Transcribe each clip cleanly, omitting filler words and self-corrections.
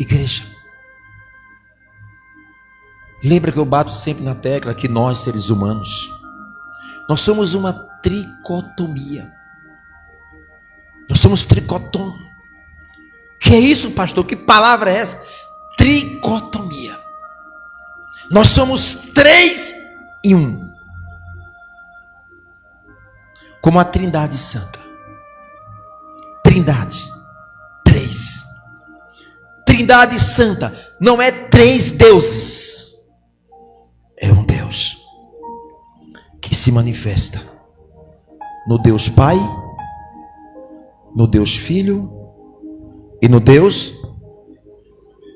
Igreja, lembra que eu bato sempre na tecla que nós, seres humanos, nós somos uma tricotomia. Nós somos tricotômicos. Que é isso, pastor? Que palavra é essa? Tricotomia. Nós somos 3 em 1. Como a Trindade Santa. Trindade. 3. Trindade Santa. Não é 3 deuses. É um Deus que se manifesta no Deus Pai, no Deus Filho e no Deus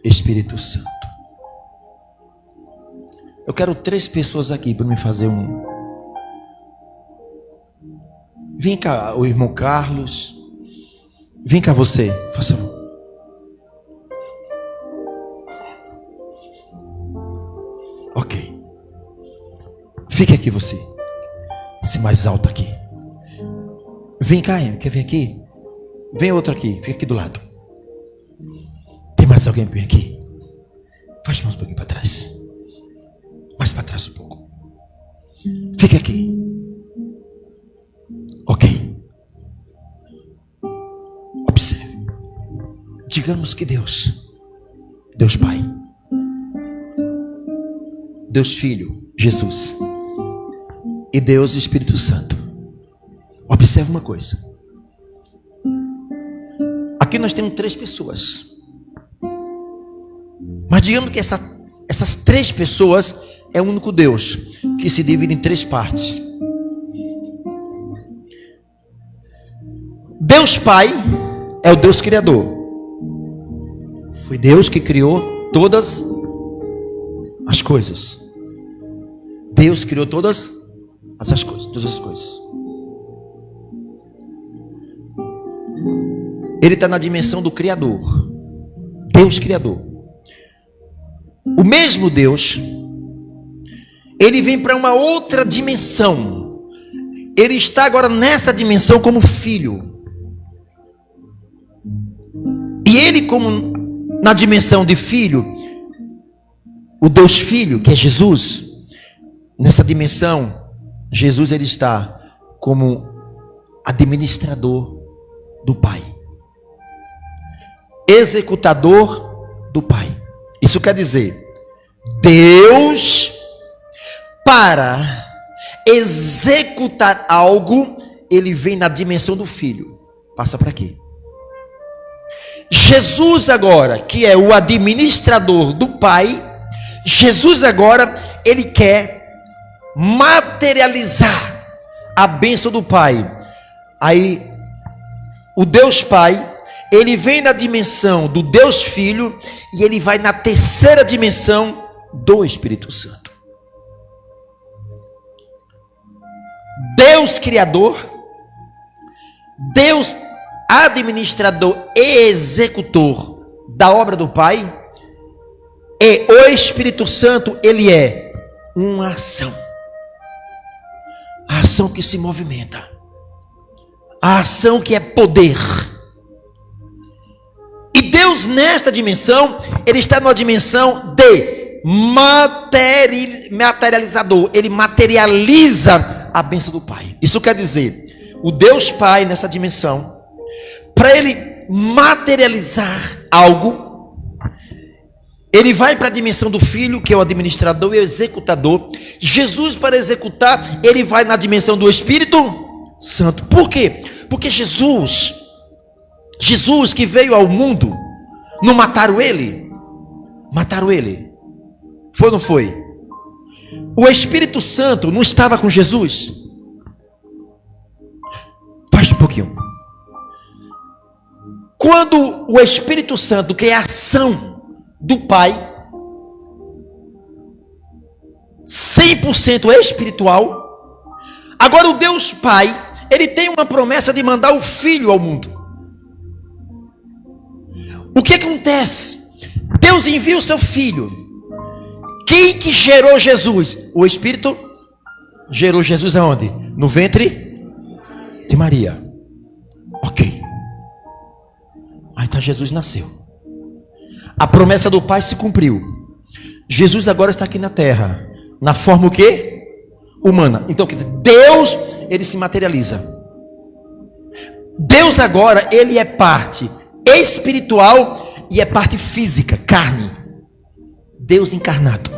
Espírito Santo. Eu quero 3 pessoas aqui para me fazer um. Vem cá, o irmão Carlos. Vem cá você, faça favor. Ok. Fique aqui você. Esse mais alto aqui. Vem cá, quer vir aqui? Vem outro aqui, fica aqui do lado. Tem mais alguém bem aqui? Faz mais um pouquinho para trás. Mais para trás um pouco. Fica aqui. Ok. Observe. Digamos que Deus Pai, Deus Filho, Jesus, e Deus Espírito Santo. Observe uma coisa. Aqui nós temos 3 pessoas. Mas digamos que essas 3 pessoas é o único Deus, que se divide em 3 partes. Deus Pai é o Deus Criador. Foi Deus que criou todas as coisas. Deus criou todas as coisas. Ele está na dimensão do Criador. Deus Criador. O mesmo Deus, ele vem para uma outra dimensão. Ele está agora nessa dimensão como filho. E ele, como na dimensão de filho, o Deus Filho, que é Jesus, nessa dimensão, Jesus ele está como administrador do Pai, executador do Pai. Isso quer dizer, Deus, para executar algo, ele vem na dimensão do Filho. Passa para aqui. Jesus agora, que é o administrador do Pai, Jesus agora, ele quer materializar a bênção do Pai. Aí, o Deus Pai, ele vem na dimensão do Deus Filho, e ele vai na terceira dimensão do Espírito Santo. Deus Criador, Deus administrador e executor da obra do Pai, e o Espírito Santo, ele é uma ação, a ação que se movimenta, a ação que é poder. E Deus nesta dimensão, ele está numa dimensão de materializador, ele materializa a bênção do Pai. Isso quer dizer, o Deus Pai nessa dimensão, para ele materializar algo, ele vai para a dimensão do Filho, que é o administrador e o executador. Jesus, para executar, ele vai na dimensão do Espírito Santo. Por quê? Porque Jesus que veio ao mundo, não mataram ele? Mataram ele. Foi ou não foi? O Espírito Santo não estava com Jesus? Faz um pouquinho. Quando o Espírito Santo, que é a ação do Pai, 100% espiritual, agora o Deus Pai, ele tem uma promessa de mandar o Filho ao mundo. O que acontece? Deus envia o seu Filho. Quem que gerou Jesus? O Espírito gerou Jesus aonde? No ventre de Maria. Ok. Aí então Jesus nasceu. A promessa do Pai se cumpriu. Jesus agora está aqui na terra, na forma o quê? Humana. Então, quer dizer, Deus, ele se materializa. Deus agora, ele é parte espiritual e é parte física, carne. Deus encarnado.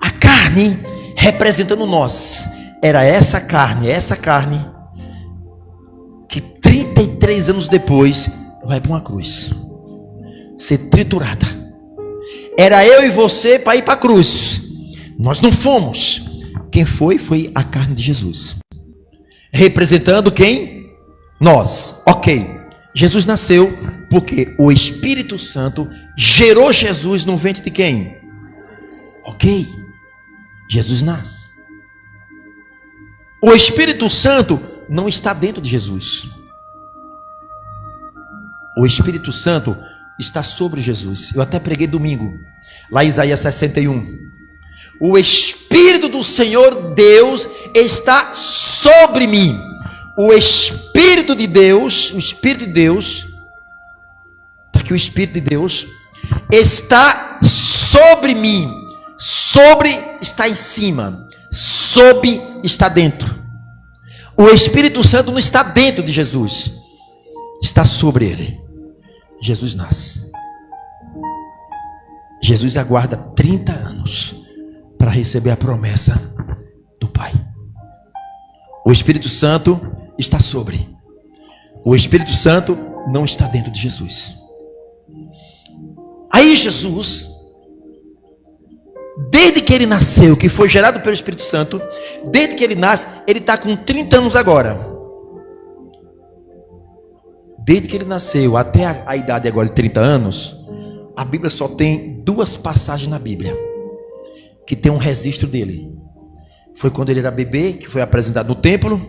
A carne representando nós. Era essa carne que 33 anos depois vai para uma cruz, ser triturada. Era eu e você para ir para a cruz. Nós não fomos. Quem foi a carne de Jesus. Representando quem? Nós. Ok. Jesus nasceu porque o Espírito Santo gerou Jesus no ventre de quem? Ok. Jesus nasce. O Espírito Santo não está dentro de Jesus. O Espírito Santo está sobre Jesus. Eu até preguei domingo, lá em Isaías 61. O Espírito do Senhor Deus está sobre mim. O Espírito de Deus, está aqui o Espírito de Deus, está sobre mim. Sobre está em cima, sob está dentro. O Espírito Santo não está dentro de Jesus, está sobre ele. Jesus nasce. Jesus aguarda 30 anos para receber a promessa do Pai. O Espírito Santo está sobre. O Espírito Santo não está dentro de Jesus. Aí Jesus, desde que ele nasceu, que foi gerado pelo Espírito Santo, desde que ele nasce, ele está com 30 anos agora. Desde que ele nasceu até a idade agora de 30 anos, a Bíblia só tem 2 passagens na Bíblia que tem um registro dele. Foi quando ele era bebê, que foi apresentado no templo,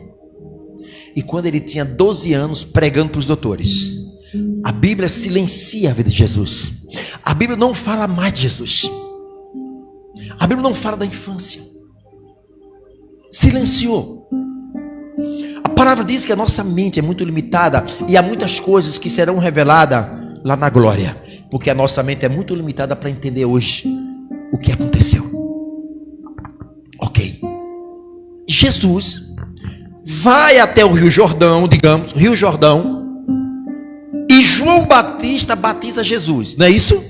e quando ele tinha 12 anos pregando para os doutores. A Bíblia silencia a vida de Jesus. A Bíblia não fala mais de Jesus. A Bíblia não fala da infância. Silenciou. A palavra diz que a nossa mente é muito limitada e há muitas coisas que serão reveladas lá na glória, porque a nossa mente é muito limitada para entender hoje o que aconteceu. Ok. Jesus vai até o Rio Jordão, digamos, Rio Jordão, e João Batista batiza Jesus, não é isso?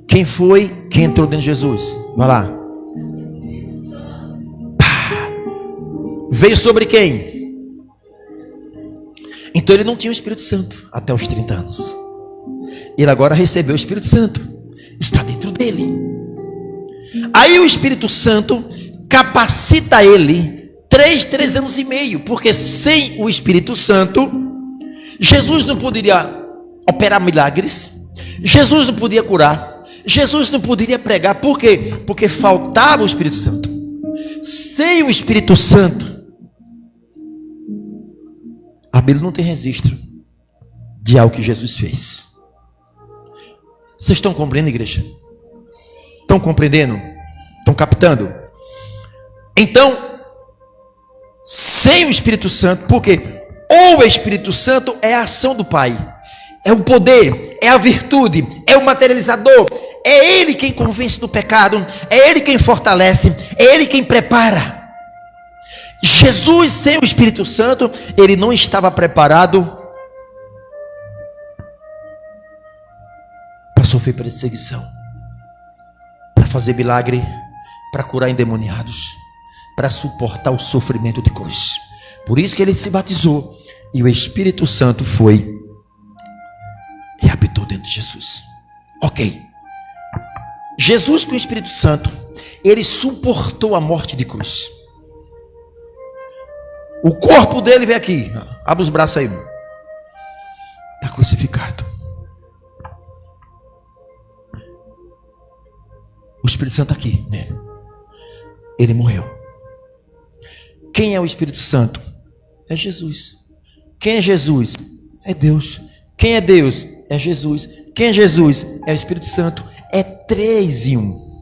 Quem foi que entrou dentro de Jesus? Vai lá. Veio sobre quem? Então ele não tinha o Espírito Santo até os 30 anos. Ele agora recebeu o Espírito Santo. Está dentro dele. Aí o Espírito Santo capacita ele 3 anos e meio. Porque sem o Espírito Santo, Jesus não poderia operar milagres. Jesus não podia curar. Jesus não poderia pregar. Por quê? Porque faltava o Espírito Santo. Sem o Espírito Santo, a Bíblia não tem registro de algo que Jesus fez. Vocês estão compreendendo, igreja? Estão compreendendo? Estão captando? Então, sem o Espírito Santo, porque o Espírito Santo é a ação do Pai, é o poder, é a virtude, é o materializador, é Ele quem convence do pecado, é Ele quem fortalece, é Ele quem prepara. Jesus sem o Espírito Santo, ele não estava preparado para sofrer perseguição, para fazer milagre, para curar endemoniados, para suportar o sofrimento de cruz. Por isso que ele se batizou e o Espírito Santo foi e habitou dentro de Jesus. Ok. Jesus com o Espírito Santo, ele suportou a morte de cruz. O corpo dele vem aqui. Abre os braços aí. Está crucificado. O Espírito Santo está aqui, né? Ele morreu. Quem é o Espírito Santo? É Jesus. Quem é Jesus? É Deus. Quem é Deus? É Jesus. Quem é Jesus? É o Espírito Santo. É 3 em 1.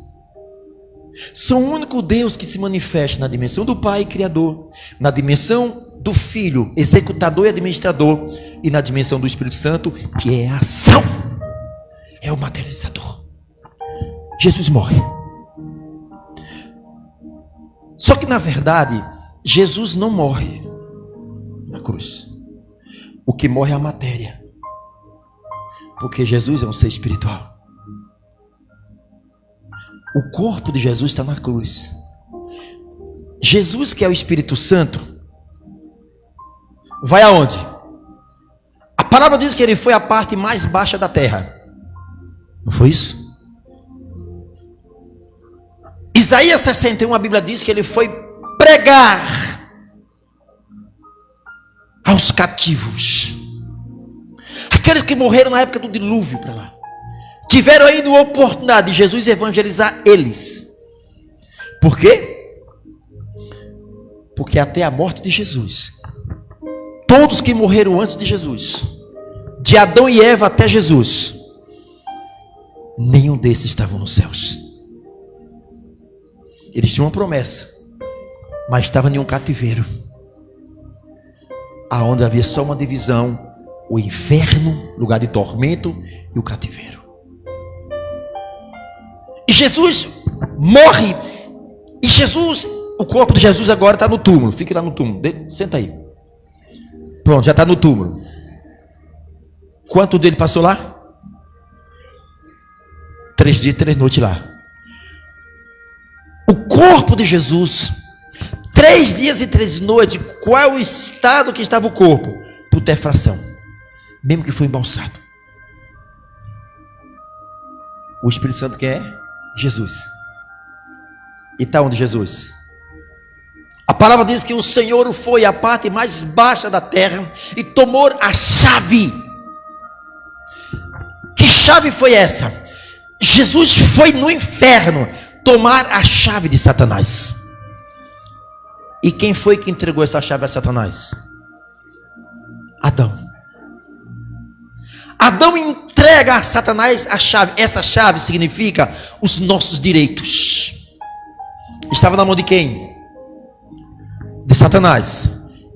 São o único Deus que se manifesta na dimensão do Pai Criador, na dimensão do Filho Executador e Administrador, e na dimensão do Espírito Santo, que é a ação. é o materializador. Jesus morre. Só que na verdade, Jesus não morre na cruz. O que morre é a matéria. Porque Jesus é um ser espiritual. O corpo de Jesus está na cruz. Jesus, que é o Espírito Santo, vai aonde? A palavra diz que ele foi à parte mais baixa da terra. Não foi isso? Isaías 61, a Bíblia diz que ele foi pregar aos cativos. Aqueles que morreram na época do dilúvio para lá. Tiveram ainda a oportunidade de Jesus evangelizar eles. Por quê? Porque até a morte de Jesus, todos que morreram antes de Jesus, de Adão e Eva até Jesus, nenhum desses estavam nos céus. Eles tinham uma promessa, mas estavam em um cativeiro, aonde havia só uma divisão: o inferno, lugar de tormento, e o cativeiro. E Jesus morre. E Jesus, o corpo de Jesus agora está no túmulo. Fique lá no túmulo, senta aí. Pronto, já está no túmulo. Quanto dele passou lá? 3 dias e 3 noites lá. O corpo de Jesus, 3 dias e 3 noites. Qual é o estado que estava o corpo? Putrefação, mesmo que foi embalsado. O Espírito Santo que é? Jesus. E está onde Jesus? A palavra diz que o Senhor foi à parte mais baixa da terra e tomou a chave. Que chave foi essa? Jesus foi no inferno tomar a chave de Satanás. E quem foi que entregou essa chave a Satanás? Adão. Adão entrega a Satanás a chave. Essa chave significa os nossos direitos. Estava na mão de quem? De Satanás.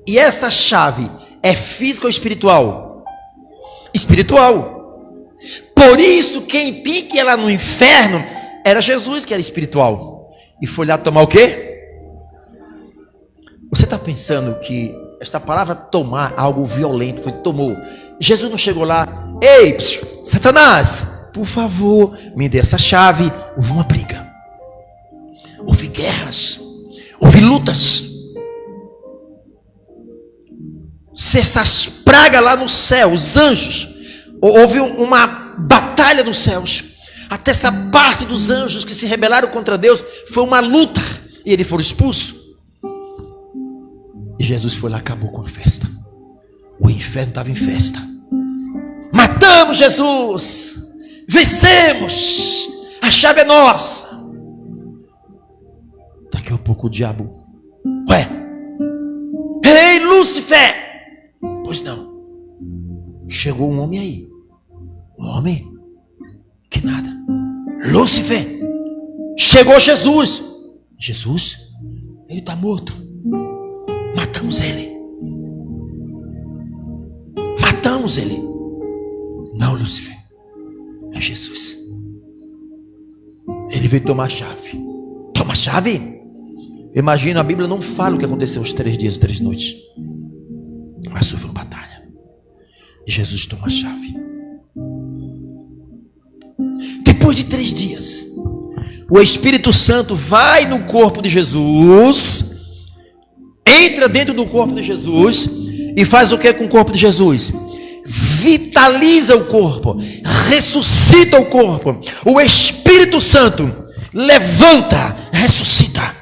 E essa chave é física ou espiritual? Espiritual. Por isso quem tem que ir lá no inferno era Jesus, que era espiritual. E foi lá tomar o quê? Você está pensando que esta palavra tomar, algo violento, foi tomou. Jesus não chegou lá: ei, Satanás, por favor, me dê essa chave. Houve uma briga, houve guerras, houve lutas. Se essas pragas lá no céu, os anjos, houve uma batalha nos céus. Até essa parte dos anjos que se rebelaram contra Deus, foi uma luta, e eles foram expulsos. E Jesus foi lá, acabou com a festa. O inferno estava em festa. Matamos Jesus, vencemos, a chave é nossa. Daqui a pouco o diabo: ué, ei Lúcifer! Pois não. Chegou um homem aí. Um homem? Que nada. Lúcifer! Chegou Jesus. Jesus? Ele está morto. Matamos ele. Matamos ele. Não, Lúcifer. É Jesus. Ele veio tomar a chave. Toma a chave? Imagina, a Bíblia não fala o que aconteceu os 3 dias e 3 noites. Mas houve uma batalha. E Jesus toma a chave. Depois de 3 dias, o Espírito Santo vai no corpo de Jesus, entra dentro do corpo de Jesus e faz o que com o corpo de Jesus? Vitaliza o corpo, ressuscita o corpo. O Espírito Santo levanta, ressuscita.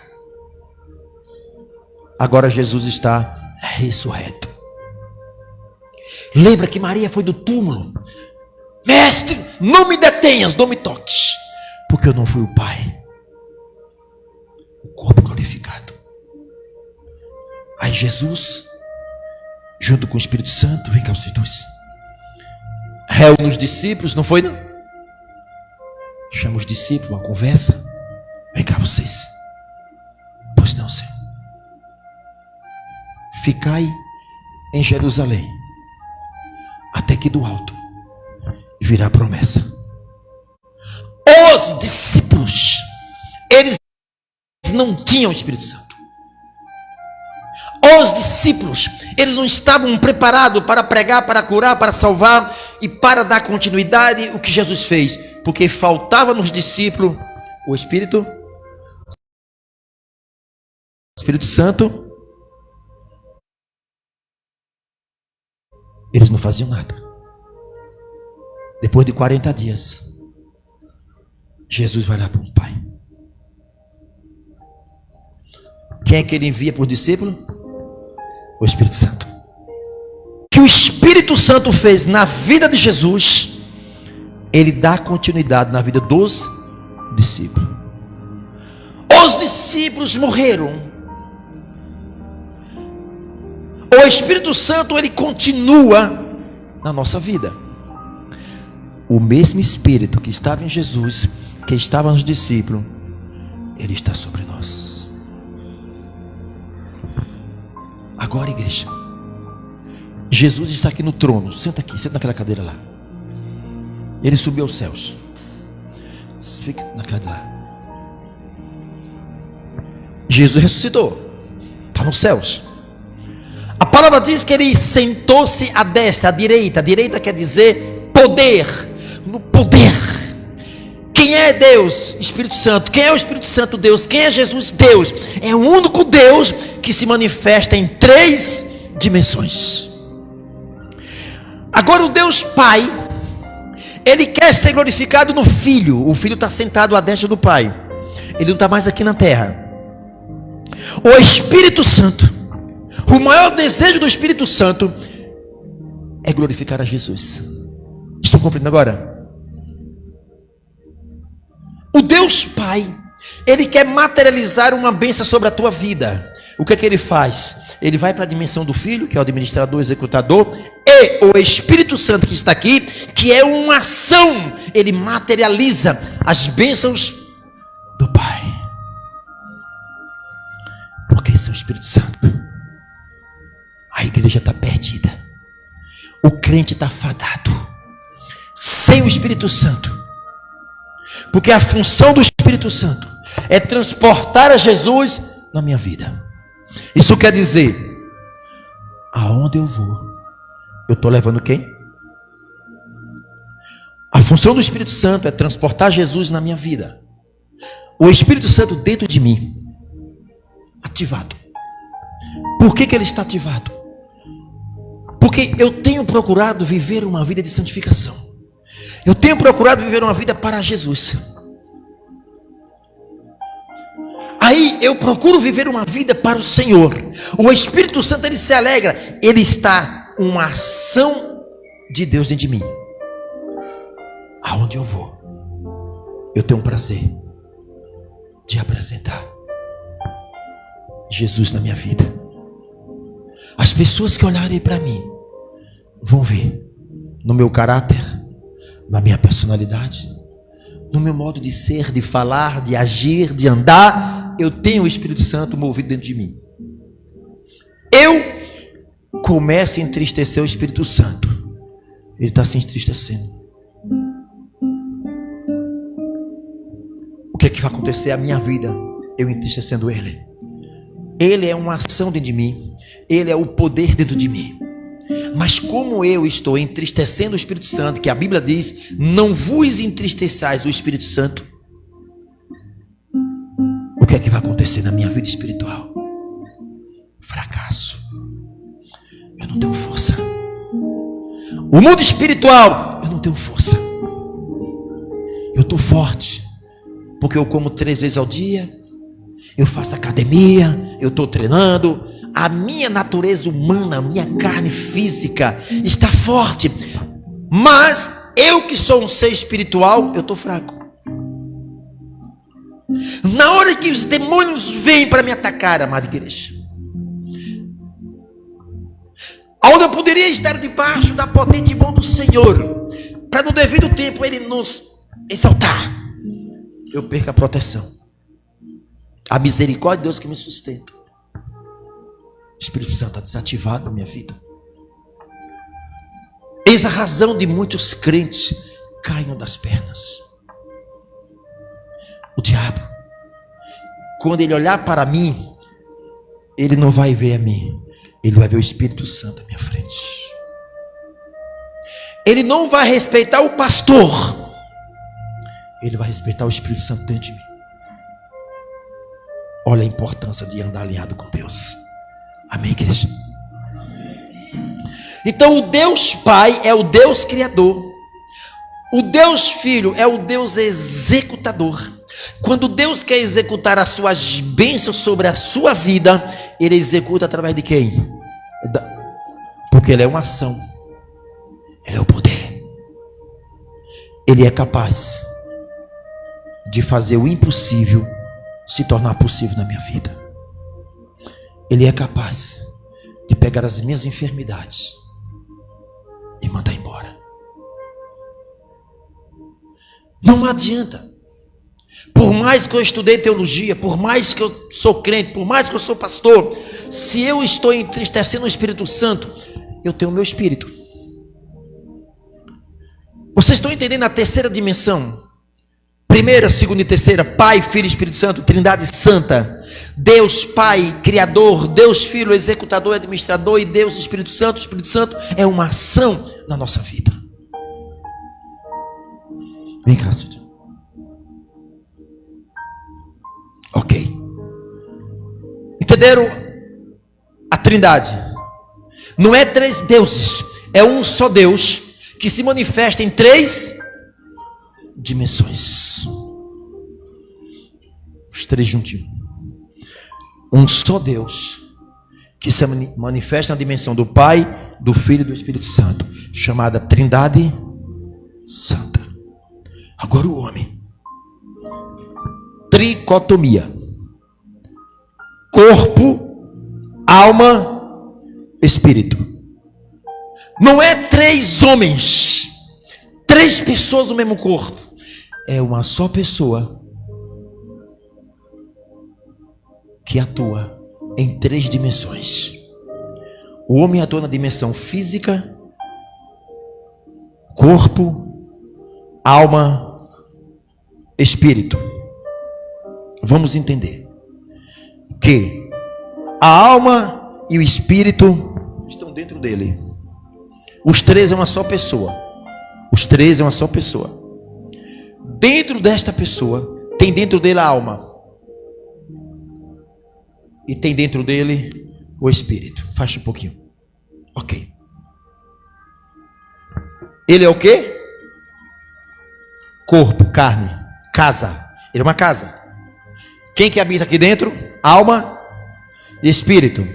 Agora Jesus está ressurreto. Lembra que Maria foi do túmulo: mestre, não me detenhas, não me toques, porque eu não fui o Pai. O corpo glorificado. Aí Jesus, junto com o Espírito Santo, vem cá vocês dois, reúne os discípulos, não foi não? Chama os discípulos, uma conversa. Vem cá vocês. Pois não, Senhor. Ficai em Jerusalém, até que do alto virá a promessa. Os discípulos, eles não tinham o Espírito Santo. Os discípulos, eles não estavam preparados para pregar, para curar, para salvar e para dar continuidade ao que Jesus fez, porque faltava nos discípulos o Espírito Santo. Eles não faziam nada. Depois de 40 dias, Jesus vai lá para o Pai. Quem é que ele envia para os discípulos? O Espírito Santo. O que o Espírito Santo fez na vida de Jesus, ele dá continuidade na vida dos discípulos. Os discípulos morreram. O Espírito Santo, ele continua na nossa vida. O mesmo Espírito que estava em Jesus, que estava nos discípulos, ele está sobre nós. Agora, igreja, Jesus está aqui no trono. Senta aqui, senta naquela cadeira lá. Ele subiu aos céus. Fica na cadeira lá. Jesus ressuscitou, está nos céus. A palavra diz que ele sentou-se à destra, à direita. A direita quer dizer poder. No poder. Quem é Deus? Espírito Santo. Quem é o Espírito Santo? Deus. Quem é Jesus? Deus. É o único Deus que se manifesta em 3 dimensões. Agora o Deus Pai, ele quer ser glorificado no Filho. O Filho está sentado à destra do Pai. Ele não está mais aqui na terra. O Espírito Santo, o maior desejo do Espírito Santo é glorificar a Jesus. Estão compreendendo agora? O Deus Pai, ele quer materializar uma bênção sobre a tua vida. O que é que ele faz? Ele vai para a dimensão do Filho, que é o administrador, executador, e o Espírito Santo que está aqui, que é uma ação. Ele materializa as bênçãos do Pai. Porque esse é o Espírito Santo. A igreja está perdida. O crente está fadado. Sem o Espírito Santo. Porque a função do Espírito Santo é transportar a Jesus na minha vida. Isso quer dizer, aonde eu vou, eu estou levando quem? A função do Espírito Santo é transportar Jesus na minha vida. O Espírito Santo dentro de mim, ativado. Por que ele está ativado? Porque eu tenho procurado viver uma vida de santificação. Eu tenho procurado viver uma vida para Jesus. Aí eu procuro viver uma vida para o Senhor. O Espírito Santo, ele se alegra. Ele está uma ação de Deus dentro de mim. Aonde eu vou, eu tenho um prazer de apresentar Jesus na minha vida. As pessoas que olharem para mim vão ver no meu caráter, na minha personalidade, no meu modo de ser, de falar, de agir, de andar. Eu tenho o Espírito Santo movido dentro de mim. Eu começo a entristecer o Espírito Santo. Ele está se entristecendo. O que é que vai acontecer à minha vida? Eu entristecendo ele. Ele é uma ação dentro de mim. Ele é o poder dentro de mim. Mas como eu estou entristecendo o Espírito Santo, que a Bíblia diz, não vos entristeçais o Espírito Santo, o que é que vai acontecer na minha vida espiritual? Fracasso. Eu não tenho força. O mundo espiritual, eu não tenho força. Eu estou forte, porque eu como 3 vezes ao dia, eu faço academia, eu estou treinando. A minha natureza humana, a minha carne física está forte. Mas eu que sou um ser espiritual, eu estou fraco. Na hora que os demônios vêm para me atacar, amada igreja, onde eu poderia estar debaixo da potente mão do Senhor, para no devido tempo Ele nos exaltar, eu perco a proteção, a misericórdia de Deus que me sustenta. O Espírito Santo está desativado na minha vida. Eis a razão de muitos crentes caindo das pernas. O diabo, quando ele olhar para mim, ele não vai ver a mim, ele vai ver o Espírito Santo à minha frente. Ele não vai respeitar o pastor, ele vai respeitar o Espírito Santo dentro de mim. Olha a importância de andar alinhado com Deus. Amém, igreja? Então o Deus Pai é o Deus Criador, o Deus Filho é o Deus executador. Quando Deus quer executar as suas bênçãos sobre a sua vida, Ele executa através de quem? Porque Ele é uma ação, Ele é o poder. Ele é capaz de fazer o impossível se tornar possível na minha vida. Ele é capaz de pegar as minhas enfermidades e mandar embora. Não adianta. Por mais que eu estudei teologia, por mais que eu sou crente, por mais que eu sou pastor, se eu estou entristecendo o Espírito Santo, eu tenho o meu espírito. Vocês estão entendendo a terceira dimensão? Primeira, segunda e terceira: Pai, Filho e Espírito Santo, Trindade Santa. Deus Pai, Criador, Deus Filho, Executador, Administrador, e Deus Espírito Santo. O Espírito Santo é uma ação na nossa vida. Vem cá, Senhor. Ok. Entenderam a Trindade? Não é três deuses, é um só Deus que se manifesta em três dimensões. Os três juntinhos. Um só Deus que se manifesta na dimensão do Pai, do Filho e do Espírito Santo, chamada Trindade Santa. Agora o homem. Tricotomia: corpo, alma, espírito. Não é três homens, três pessoas no mesmo corpo. É uma só pessoa que atua em três dimensões. O homem atua na dimensão física, corpo, alma, espírito. Vamos entender que a alma e o espírito estão dentro dele. Os três é uma só pessoa. Os três é uma só pessoa. Dentro desta pessoa tem dentro dele a alma e tem dentro dele o espírito. Fecha um pouquinho. Ok. Ele é o quê? Corpo, carne, casa. Ele é uma casa. Quem que habita aqui dentro? Alma e espírito.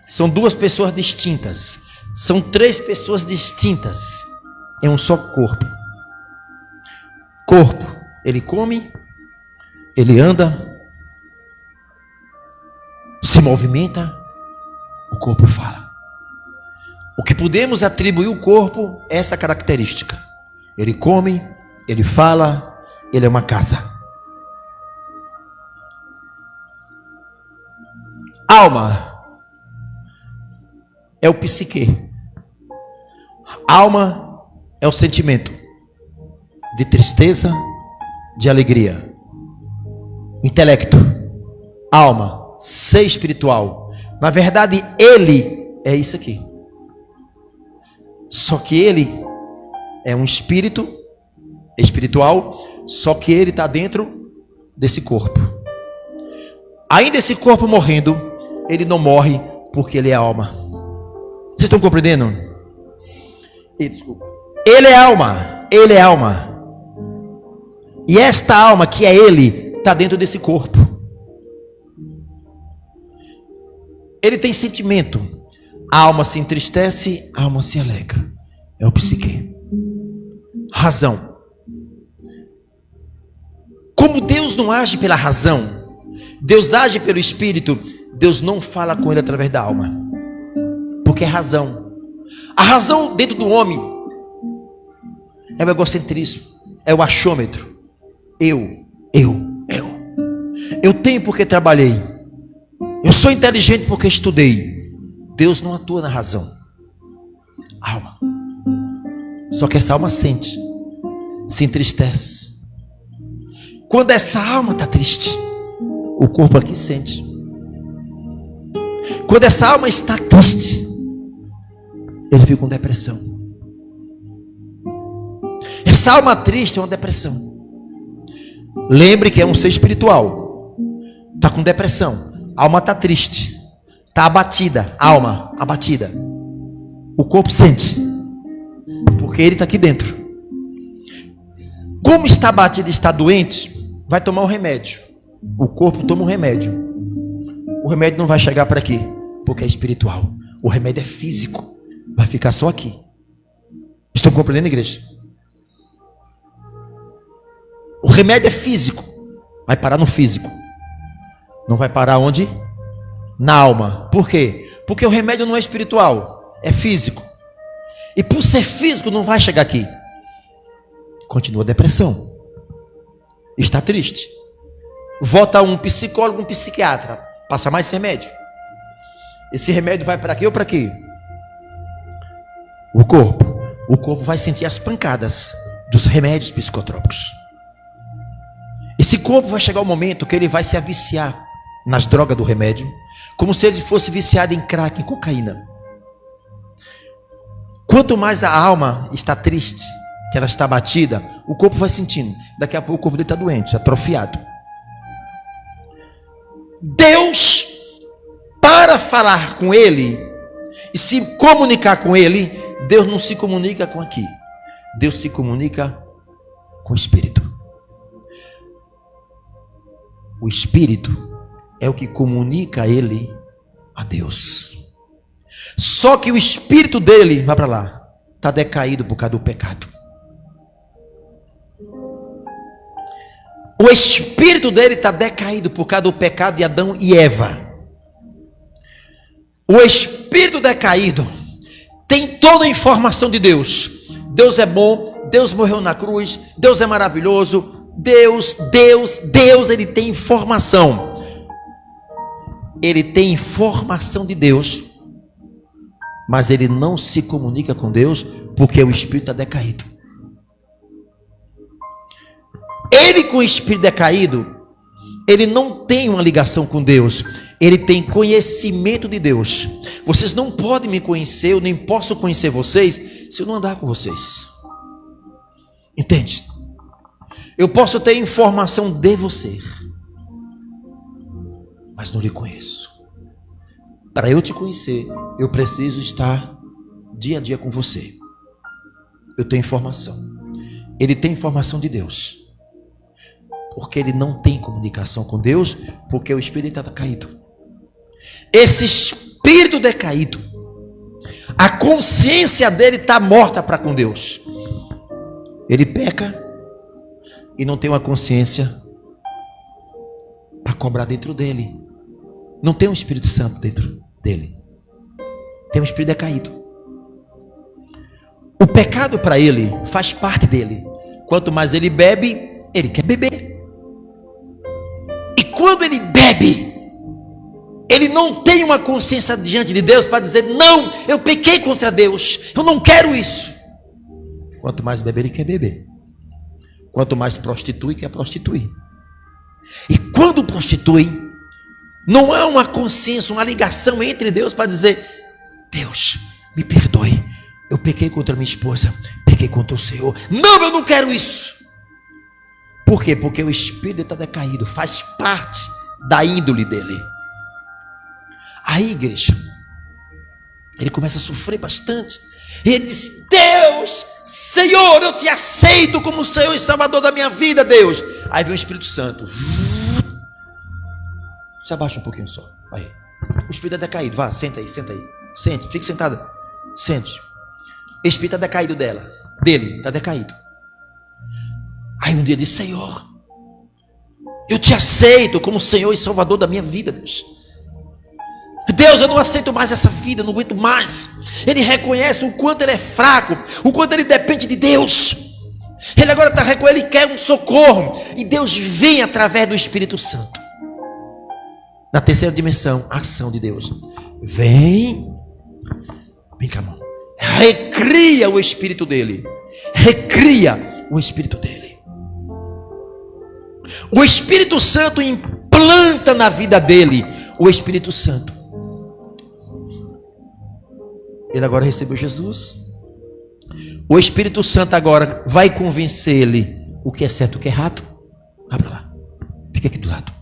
São duas pessoas distintas. São três pessoas distintas em um só corpo. Corpo, ele come, ele anda, se movimenta, o corpo fala. O que podemos atribuir ao corpo é essa característica. Ele come, ele fala, ele é uma casa. Alma é o psique. Alma é o sentimento de tristeza, de alegria. Intelecto, alma, ser espiritual. Na verdade, ele é isso aqui. Só que ele é um espírito espiritual, só que ele está dentro desse corpo. Ainda esse corpo morrendo, ele não morre porque ele é alma. Vocês estão compreendendo? Desculpa. Ele é alma. Ele é alma. E esta alma que é ele está dentro desse corpo. Ele tem sentimento. A alma se entristece, a alma se alegra. É o psique. Razão. Como Deus não age pela razão, Deus age pelo espírito. Deus não fala com ele através da alma, porque é razão. A razão dentro do homem é o egocentrismo, é o achômetro. Eu tenho porque trabalhei, eu sou inteligente porque estudei. Deus não atua na razão. Alma. Só que essa alma sente, se entristece. Quando essa alma está triste, o corpo aqui sente. Quando essa alma está triste, ele fica com depressão. Essa alma triste é uma depressão. Lembre que é um ser espiritual. Está com depressão. A alma está triste. Está abatida. Alma abatida. O corpo sente. Porque ele está aqui dentro. Como está abatido e está doente, vai tomar um remédio. O corpo toma um remédio. O remédio não vai chegar para aqui, porque é espiritual. O remédio é físico. Vai ficar só aqui. Estão compreendendo, igreja? O remédio é físico. Vai parar no físico. Não vai parar onde? Na alma. Por quê? Porque o remédio não é espiritual. É físico. E por ser físico não vai chegar aqui. Continua a depressão. Está triste. Volta um psicólogo, um psiquiatra. Passa mais remédio. Esse remédio vai para quê ou para quê? O corpo. O corpo vai sentir as pancadas dos remédios psicotrópicos. Esse corpo vai chegar o momento que ele vai se aviciar nas drogas do remédio, como se ele fosse viciado em crack, em cocaína. Quanto mais a alma está triste, que ela está abatida, o corpo vai sentindo. Daqui a pouco o corpo dele está doente, atrofiado. Deus, para falar com ele e se comunicar com ele, Deus não se comunica com aqui. Deus se comunica com o Espírito. O Espírito é o que comunica ele a Deus. Só que o espírito dele, vai para lá, está decaído por causa do pecado. O espírito dele está decaído por causa do pecado de Adão e Eva. O espírito decaído tem toda a informação de Deus. Deus é bom, Deus morreu na cruz, Deus é maravilhoso, Deus, ele tem informação. Ele tem informação de Deus, mas ele não se comunica com Deus, porque o espírito está decaído. Ele com o espírito decaído, ele não tem uma ligação com Deus, ele tem conhecimento de Deus. Vocês não podem me conhecer, eu nem posso conhecer vocês, se eu não andar com vocês. Entende? Eu posso ter informação de você, mas não lhe conheço. Para eu te conhecer, eu preciso estar dia a dia com você. Eu tenho informação. Ele tem informação de Deus, porque ele não tem comunicação com Deus, porque o espírito está caído. Esse espírito decaído, a consciência dele está morta para com Deus. Ele peca e não tem uma consciência para cobrar dentro dele. Não tem um Espírito Santo dentro dele. Tem um espírito decaído. O pecado para ele faz parte dele. Quanto mais ele bebe, ele quer beber. E quando ele bebe, ele não tem uma consciência diante de Deus para dizer: não, eu pequei contra Deus, eu não quero isso. Quanto mais beber, ele quer beber. Quanto mais prostitui, quer prostituir. E quando prostitui, não há uma consciência, uma ligação entre Deus para dizer: Deus, me perdoe, eu pequei contra minha esposa, pequei contra o Senhor. Não, eu não quero isso. Por quê? Porque o espírito está decaído, faz parte da índole dele. Aí, igreja, ele começa a sofrer bastante. E ele diz: Deus, Senhor, eu te aceito como Senhor e Salvador da minha vida, Deus. Aí vem o Espírito Santo. Se abaixa um pouquinho só. Aí. O espírito está decaído. Vá, senta aí, senta aí. Sente, fique sentada. Sente. O espírito está decaído dele, está decaído. Aí um dia diz: Senhor, eu te aceito como Senhor e Salvador da minha vida, Deus. Deus, eu não aceito mais essa vida, eu não aguento mais. Ele reconhece o quanto ele é fraco, o quanto ele depende de Deus. Ele agora está reconhecendo, ele quer um socorro. E Deus vem através do Espírito Santo. Na terceira dimensão, a ação de Deus. Vem com a mão. Recria o espírito dele. Recria o espírito dele. O Espírito Santo implanta na vida dele o Espírito Santo. Ele agora recebeu Jesus. O Espírito Santo agora vai convencer ele o que é certo e o que é errado. Vai para lá. Fica aqui do lado.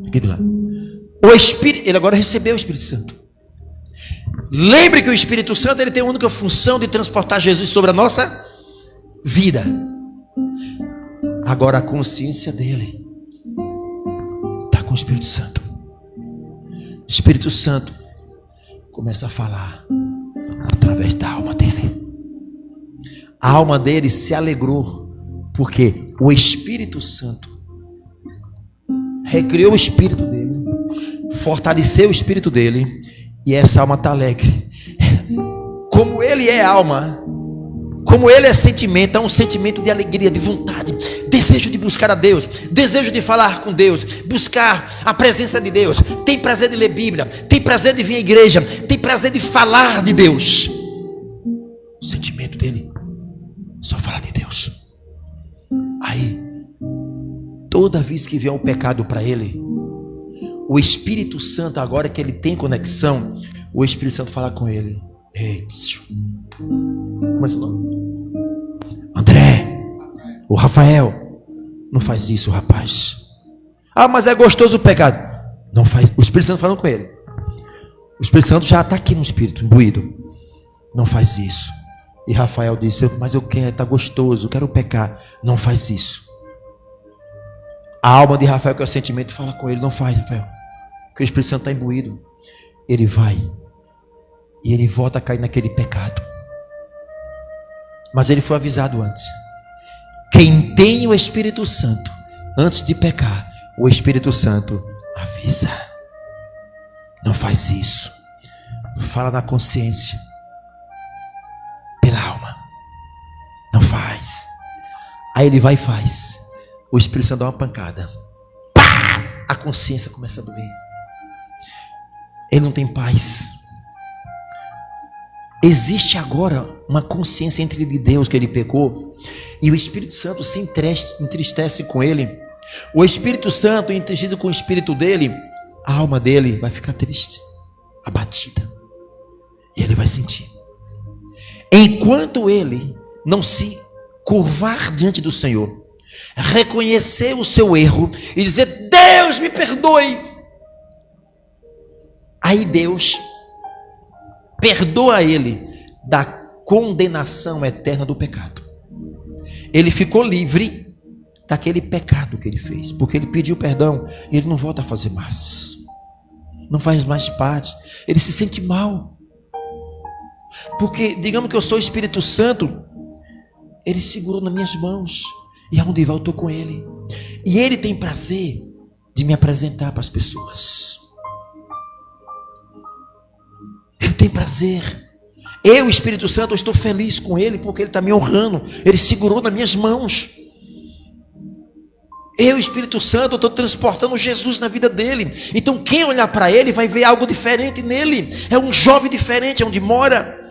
Fica aqui do lado. Ele agora recebeu o Espírito Santo. Lembre que o Espírito Santo ele tem a única função de transportar Jesus sobre a nossa vida. Agora a consciência dele está com o Espírito Santo. O Espírito Santo começa a falar através da alma dele. A alma dele se alegrou, porque o Espírito Santo recriou o espírito dele, fortaleceu o espírito dele, e essa alma está alegre. Como ele é alma, como ele é sentimento, é um sentimento de alegria, de vontade, desejo de buscar a Deus, desejo de falar com Deus, buscar a presença de Deus, tem prazer de ler Bíblia, tem prazer de vir à igreja, tem prazer de falar de Deus. O sentimento dele só fala de Deus. Aí, toda vez que vier um pecado para ele, o Espírito Santo, agora que ele tem conexão, o Espírito Santo fala com ele. Ei, como é seu nome? André, o Rafael, não faz isso, rapaz. Ah, mas é gostoso o pecado. Não faz. O Espírito Santo falando com ele. O Espírito Santo já está aqui no Espírito, imbuído. Não faz isso. E Rafael disse, mas eu quero, está gostoso, eu quero pecar. Não faz isso. A alma de Rafael, que é o sentimento, fala com ele, não faz, Rafael. Porque o Espírito Santo está imbuído. Ele vai. E ele volta a cair naquele pecado. Mas ele foi avisado antes. Quem tem o Espírito Santo, antes de pecar, o Espírito Santo avisa. Não faz isso. Fala na consciência. Pela alma. Não faz. Aí ele vai e faz. O Espírito Santo dá uma pancada. Pá! A consciência começa a doer. Ele não tem paz. Existe agora uma consciência entre ele e Deus que ele pecou. E o Espírito Santo se entristece com ele. O Espírito Santo, entendido com o espírito dele, a alma dele vai ficar triste, abatida. E ele vai sentir. Enquanto ele não se curvar diante do Senhor, reconhecer o seu erro e dizer, Deus me perdoe. Aí Deus perdoa ele da condenação eterna do pecado. Ele ficou livre daquele pecado que ele fez, porque ele pediu perdão, ele não volta a fazer mais, não faz mais parte. Ele se sente mal, porque digamos que eu sou o Espírito Santo, ele segurou nas minhas mãos, e aonde vai eu estou com ele, e ele tem prazer de me apresentar para as pessoas. Ele tem prazer. Eu, Espírito Santo, eu estou feliz com ele, porque ele está me honrando, ele segurou nas minhas mãos. Eu, Espírito Santo, eu estou transportando Jesus na vida dele. Então quem olhar para ele vai ver algo diferente nele. É um jovem diferente onde mora.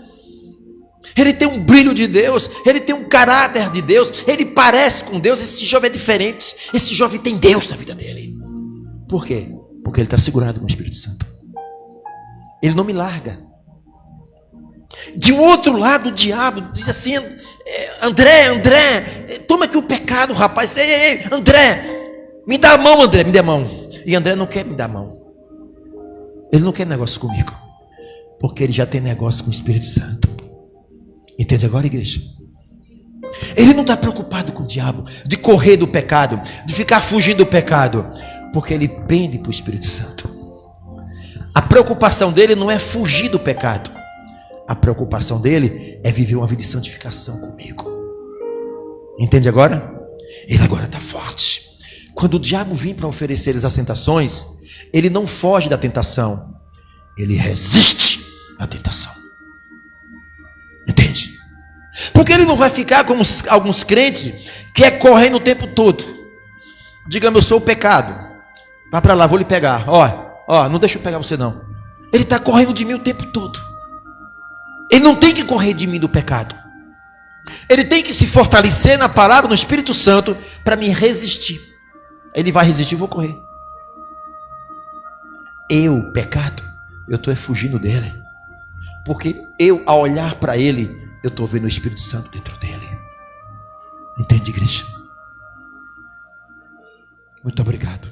Ele tem um brilho de Deus, ele tem um caráter de Deus, ele parece com Deus. Esse jovem é diferente, esse jovem tem Deus na vida dele. Por quê? Porque ele está segurado com o Espírito Santo. Ele não me larga. De um outro lado, o diabo diz assim, André, toma aqui o pecado, rapaz. Ei, André, me dá a mão, André, me dá a mão. E André não quer me dar a mão. Ele não quer negócio comigo, porque ele já tem negócio com o Espírito Santo. Entende agora, igreja? Ele não está preocupado com o diabo, de correr do pecado, de ficar fugindo do pecado, porque ele pende para o Espírito Santo. A preocupação dele não é fugir do pecado. A preocupação dele é viver uma vida de santificação comigo. Entende agora? Ele agora está forte. Quando o diabo vem para oferecer as tentações, ele não foge da tentação, ele resiste à tentação. Entende? Porque ele não vai ficar como alguns crentes que é correndo o tempo todo. Digamos, eu sou o pecado, vai para lá, vou lhe pegar. Ó, não deixa eu pegar você não. Ele está correndo de mim o tempo todo. Ele não tem que correr de mim do pecado. Ele tem que se fortalecer na palavra, no Espírito Santo, para me resistir. Ele vai resistir, eu vou correr. Eu, pecado, eu estou fugindo dele. Porque eu, ao olhar para ele, eu estou vendo o Espírito Santo dentro dele. Entende, igreja? Muito obrigado.